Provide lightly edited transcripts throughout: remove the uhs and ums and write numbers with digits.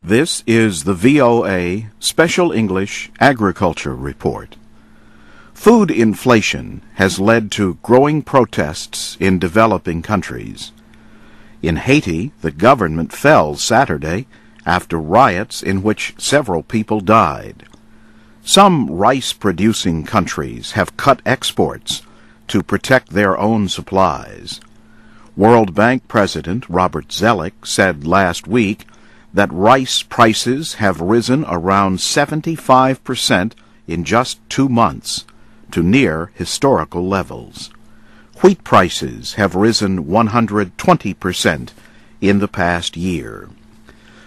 This is the VOA Special English Agriculture Report. Food inflation has led to growing protests in developing countries. In Haiti, the government fell Saturday after riots in which several people died. Some rice-producing countries have cut exports to protect their own supplies. World Bank President Robert Zoellick said last week that rice prices have risen around 75% in just 2 months to near historical levels. Wheat prices have risen 120% in the past year.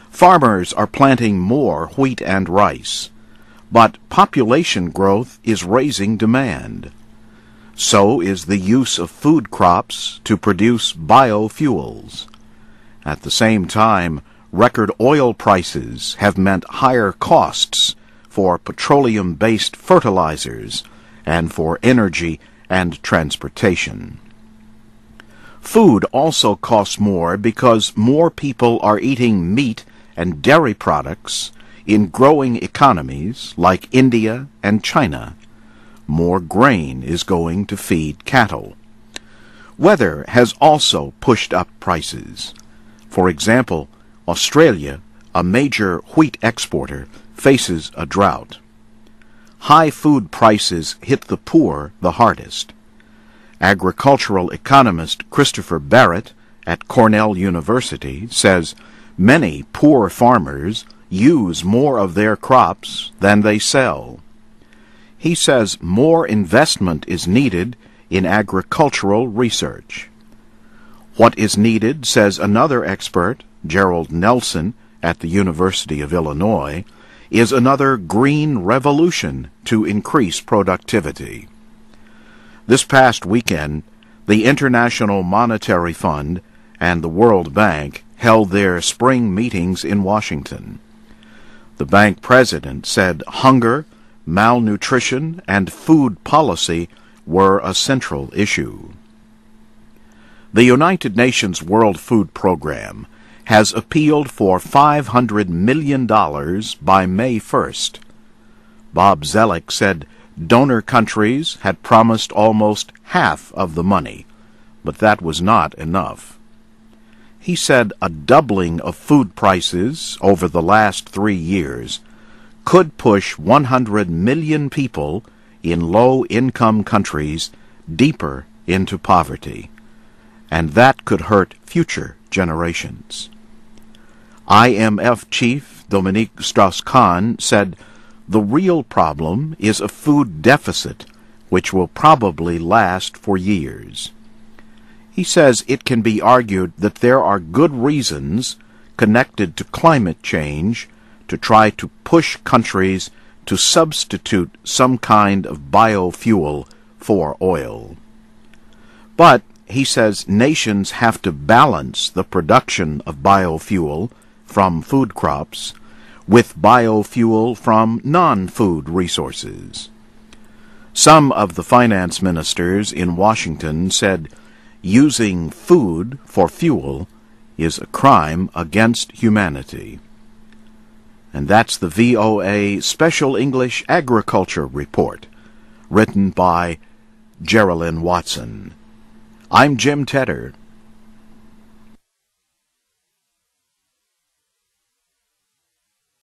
Farmers are planting more wheat and rice, but population growth is raising demand. So is the use of food crops to produce biofuels. At the same time, record oil prices have meant higher costs for petroleum-based fertilizers and for energy and transportation. Food also costs more because more people are eating meat and dairy products in growing economies like India and China. More grain is going to feed cattle. Weather has also pushed up prices. For example, Australia, a major wheat exporter, faces a drought. High food prices hit the poor the hardest. Agricultural economist Christopher Barrett at Cornell University says many poor farmers use more of their crops than they sell. He says more investment is needed in agricultural research. What is needed, says another expert, Gerald Nelson at the University of Illinois, is another green revolution to increase productivity. This past weekend, the International Monetary Fund and the World Bank held their spring meetings in Washington. The bank president said hunger, malnutrition, and food policy were a central issue. The United Nations World Food Program has appealed for $500 million by May 1st. Bob Zoellick said donor countries had promised almost half of the money, but that was not enough. He said a doubling of food prices over the last 3 years could push 100 million people in low-income countries deeper into poverty, and that could hurt future generations. IMF chief Dominique Strauss-Kahn said the real problem is a food deficit which will probably last for years. He says it can be argued that there are good reasons connected to climate change to try to push countries to substitute some kind of biofuel for oil. But, he says, nations have to balance the production of biofuel from food crops with biofuel from non-food resources. Some of the finance ministers in Washington said using food for fuel is a crime against humanity. And that's the VOA Special English Agriculture Report, written by Geraldine Watson. I'm Jim Tedder.